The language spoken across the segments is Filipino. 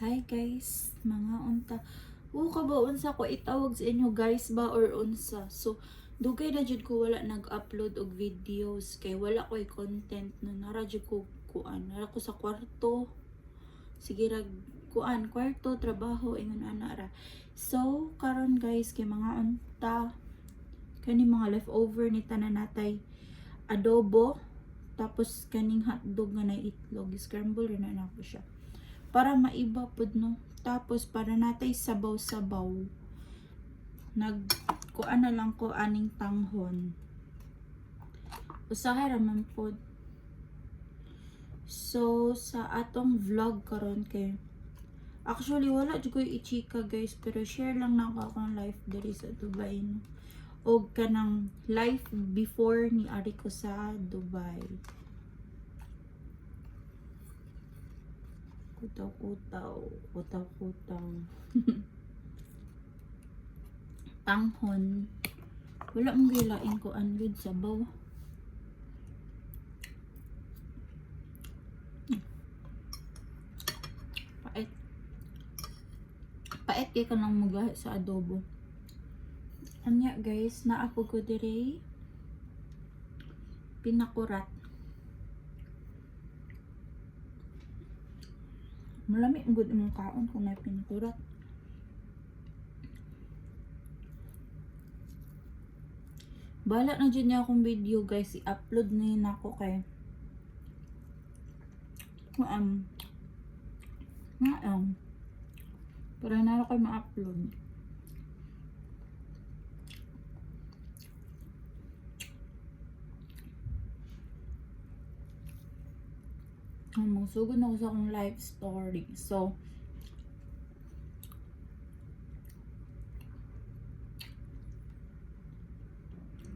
Hi guys, mga unta. Kaba unsa ko itawag sa inyo guys ba or unsa. So, dugay na jud ko wala nag-upload og videos kay wala ko'y content no nara jud ko kuan. Nara ko sa kwarto. Sige rag kuan, kwarto, trabaho ingon ana ra. So, karon guys kay mga unta kani mga leftover ni tanan natay adobo tapos kaning hotdog nga na itlog, scramble rin na ako siya para maiba pod no. Tapos para natay sabaw-sabaw kuan na lang ko aning tanghon. Usahay raman pod. So sa atong vlog karon kay actually wala jud ko i-chika guys pero share lang na ako akong life diri sa Dubai no. O kanang life before ni ari ko sa Dubai. Kutaw-kutaw. Tanghon. Wala mong gilain ko angod sabaw. Pait. Pait kay ka nang magahi sa adobo. Anya guys, naapo ko dire pinakurat. Malami ang good imong kaon kung may pinakurat. Bala na dyan niya akong video guys, i-upload na yun ako kay para na ako ma-upload. Magsugod na ako sa akong life story. So,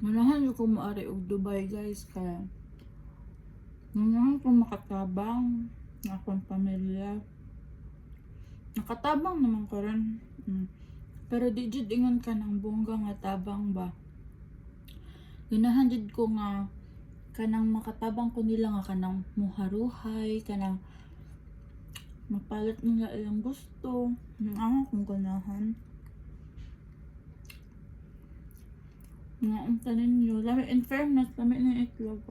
manahan ko maari og Dubai guys kaya manahan ko makatabang na akong pamilya. Nakatabang naman ko rin. Pero di jud ingon ka ng bongga nga tabang ba. Ganahan jud ko nga kanang makatabang ko nila nga kanang muharuhay, kanang mapalit nila ilang gusto. Kung ganahan. Nga ang tanin nyo. Lami in fairness, lami na itlog.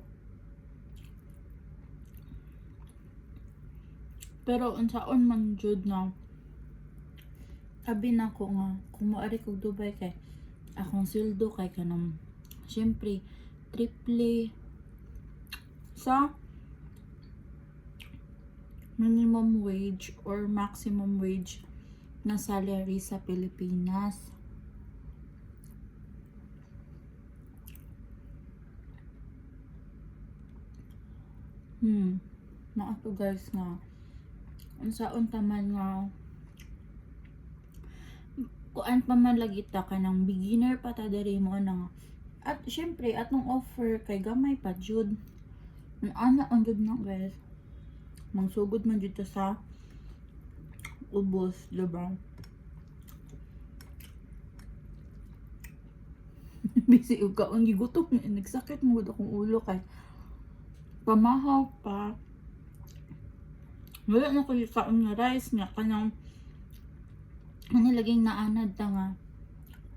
Pero unsaon man jud na abi na ko nga kung moari kog Dubai kay akong sildo kay kanang syempre triple sa minimum wage or maximum wage na salary sa Pilipinas. Na ato guys nga unsaon taman nga kuan pa man lagi ta kanang beginner pa ta diri mo na at syempre atong offer kay gamay pa jud. Ana ang jud na guys. Mangsugod man jud ta sa ubos, diba? Bisi og kaon gigutom nagsakit mo gud akong ulo kay pamahaw pa. Wala na ko kaon nga rice nga kanang laging naanad ta nga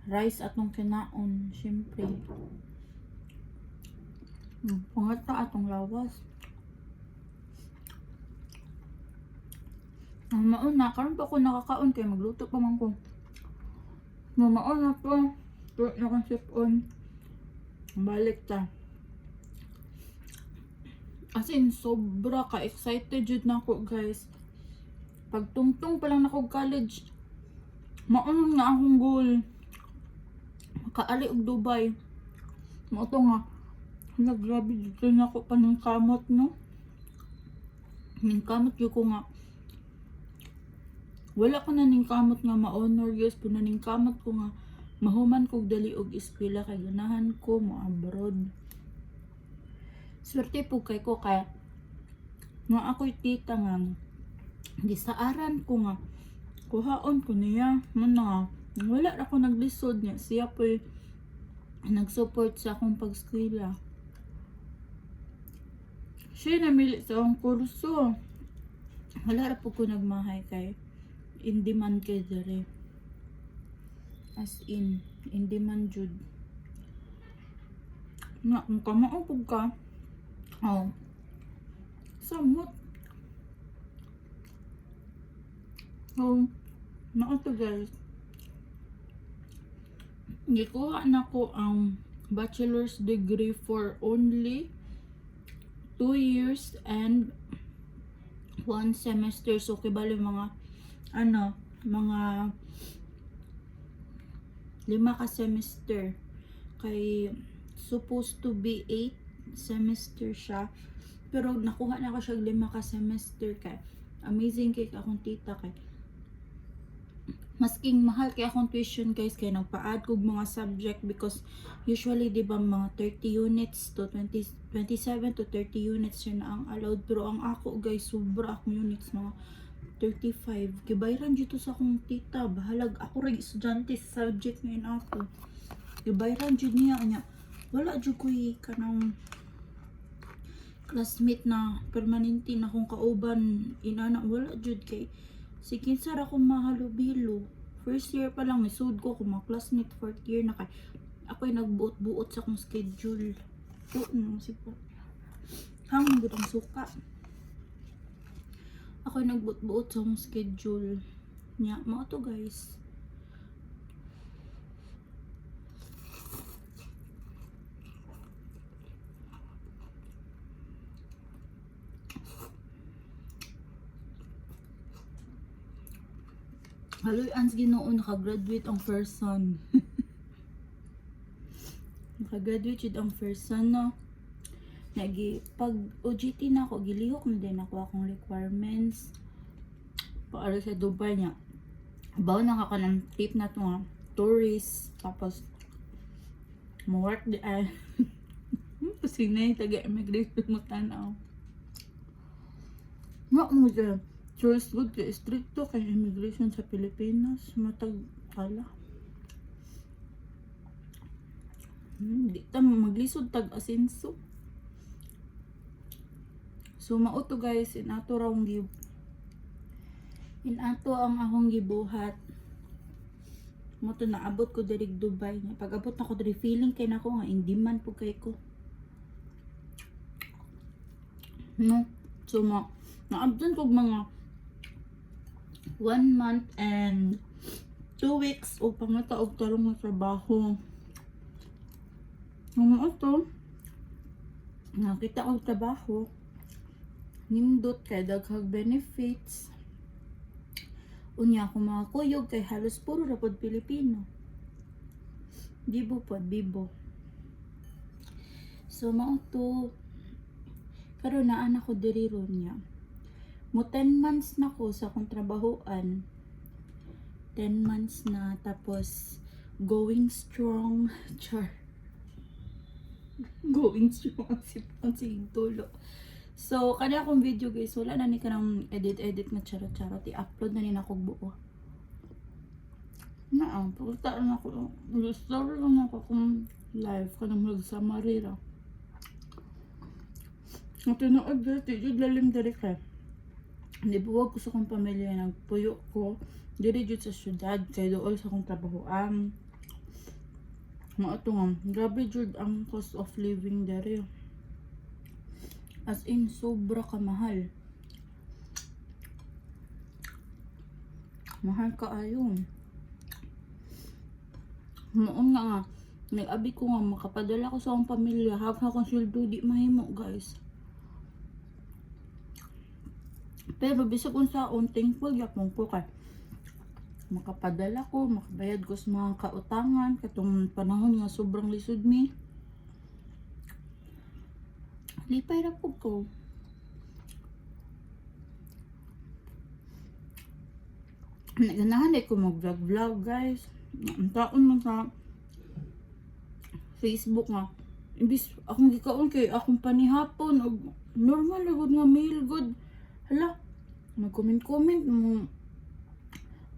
rice atong kinaon syempre. Pangata atong lawas. Mauna karon pa ko nakakaon kay magluto pa man ko. Mauna to. Pero nakasipon. Balik ta. As in, sobra ka excited jud na ako guys. Pagtungtong pa lang na ko college, maunong nga akong goal. Makaali og Dubai. Mauto nga. Grabe dito na ako paningkamot no. Ningkamot yun ko nga. Wala ko na ningkamot nga ma-honor yes. Pinaningkamot ko nga mahuman kog dali og eskwela kay ganahan ko mo abroad. Swerte po kay ko kaya nga ako'y tita nga gisaaran ko nga kuhaon ko niya muna wala ra ko naglisod niya siya po nag-support sa akong pag-eskwela. Siya namili sa akong kurso. Wala ra po ko nagmahay kay in demand kay dere. As in demand jud. Na kung kamao pud ka. Oh. Samot. Oh, naa to guys. Gikuha na ko ang bachelor's degree for only 2 years and 1 semester. So kibali mga mga 5 ka semester. Kay supposed to be 8 semester siya. Pero nakuha na ko siya 5 ka semester kay amazing kay akong tita kay masking mahal kay akong tuition guys kay nagpa-add kog mga subject because usually di ba mga 30 units to 27 to 30 units yun na ang allowed, pero ang ako guys sobra akong units mga 35 gibayran dito sa akong tita, bahalag ako rin estudyante sa subject ngayon ako gibayran jud niya anya wala jud ko kanang classmate na permanente na kung kauban inana wala jud kay sige sara akong mahalubilo first year pa lang misud ko kung mga classmate fourth year na kay ako'y nagbuot-buot sa akong schedule si po hanggang gud ang suka ako'y nagbuot-buot sa akong schedule nya mao to guys. Haloy ans Ginoo nakagraduate ang first son. Nakagraduate jud ang first son no. Pag OJT na ako gilihok na din ako akong requirements para sa Dubai niya. Bawo na ka ng tip na to nga tourist tapos mo work di ay kasi na taga immigration mo tanaw. Mo dyan. Choice good kay stricto kay immigration sa Pilipinas matag kala. Di ta maglisod tag asenso. So mao to guys inato ang akong gibuhat. Mo to naabot ko diri Dubai. Pag abot na ko diri feeling kay nako nga in demand po kay ko. No. So naabot ko mga 1 month and 2 weeks o pangataog tarong na trabaho. Ano ito? Nakita ko trabaho. Nindot kay daghang benefits. Unya ako mga kuyog kay halos puro rapod Pilipino. Bibo po, bibo. So mao to karon naa na ko diri ron niya. Mo 10 months na ko sa akong trabahoan. 10 months na tapos going strong. Char. Going strong ang tulo. So kada akong video guys wala na ni kanang edit na charot i-upload na ni na kog buo. Naa, pagkita na ako. Story lang ako kung live kanang mag-summary ra. Ang tinuod dito, yung lalim diri ka. Hindi buwag ko sa kong pamilya, nagpuyo ko. Diri jud sa syudad, kay dool sa kong trabahoan. Maato nga, grabe jud ang cost of living diri. As in, sobra ka mahal. Mahal ka ayon. Noon nga, nag-abi ko nga, makapadala ko sa akong pamilya. Half na kong sweldo, di mahimo guys. Pero bisag unsa thankful yapon ko kay makapadala ko, makabayad ko sa mga kautangan katong panahon nga sobrang lisod mi. Lipay ra pud ko. Naganahan ko mag-vlog guys. Ang taon man sa Facebook nga. Imbis akong gikaon kay akong panihapon og normal gud nga mail good. Hala, mag-comment mo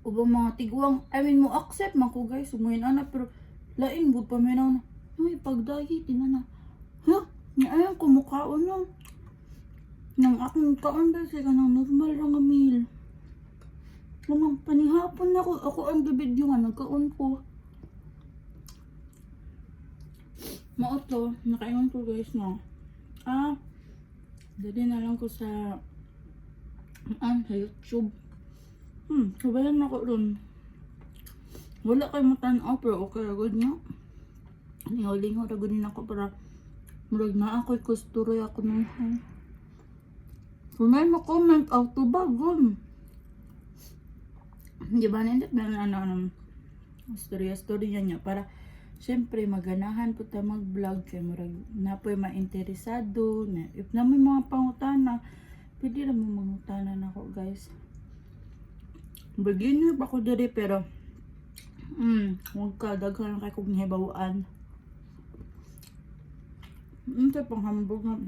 ubang mga tiguang, mo accept man ko guys, umuhin ana, pero lain gud pa may na, ay pagdahi, tinana, ha, ayaw ko mukhaon lang, nang akong kaon guys, ka nang normal lang nga meal, Lamang panihapon ako ang gabid yung nagkaon ko. Mauto, nakaingon ko guys na. Dali na lang ko sa sa YouTube. Kabayan ako ron. Wala kayo matanaw pero okay agad nga. Lingaw-lingaw agad din ako para murag na ako'y kusturoy ako nung kung may comment out to bagon. Di ba nindot na story niya para syempre maganahan po ta mag-vlog kay murag napoy mainteresado na if na may mga pangutana pwede ra mo mangutana nako guys. Beginner pa ko diri pero huwag ka daghan kay kog nahibawaan. Ito pang hambog na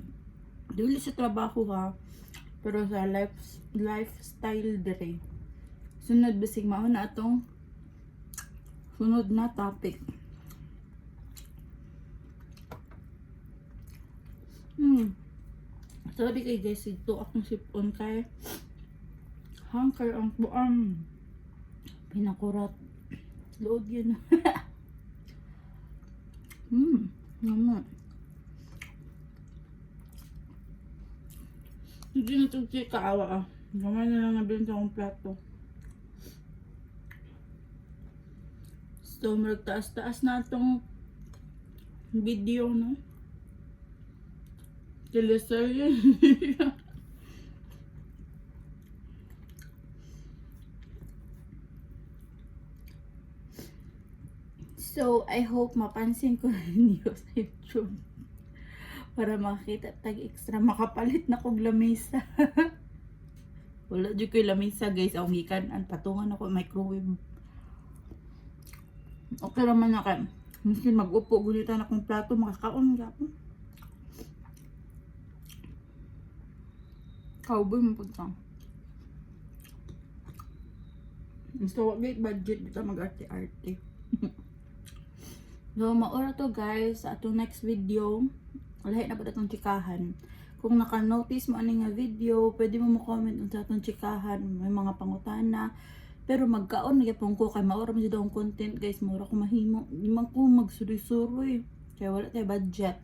dili sa trabaho ha pero sa lifestyle diri. Sunod bisig mao na atong sunod na topic. Sorry kay guys, ito akong sipon kay hangkay ang buang pinakurat load yun. Naman hindi na ito kaawa gamay na lang nabili sa akong plato. So magtaas-taas na itong video no teleserye. So, I hope mapansin ko ninyo sa YouTube para makita tag extra makapalit na kog lamesa. Wala di ko lamesa guys, ang gikan ang patungan ako microwave. Okay naman na ka. Minsan mag-upo gunita na kong plato makakaon gyapon. Cowboy mo punta. So, wag budget dito mag-arte-arte. So, maura to guys. Sa atong next video, lahat na po itong chikahan. Kung naka-notice mo ano nga video, pwede mo comment sa atong chikahan. May mga pangutana. Pero magkaon, nagyapong ko kay maura mo dito ang content guys. Maura ko mahimo. Di man ko magsuroy-suroy. Kaya wala tayo budget.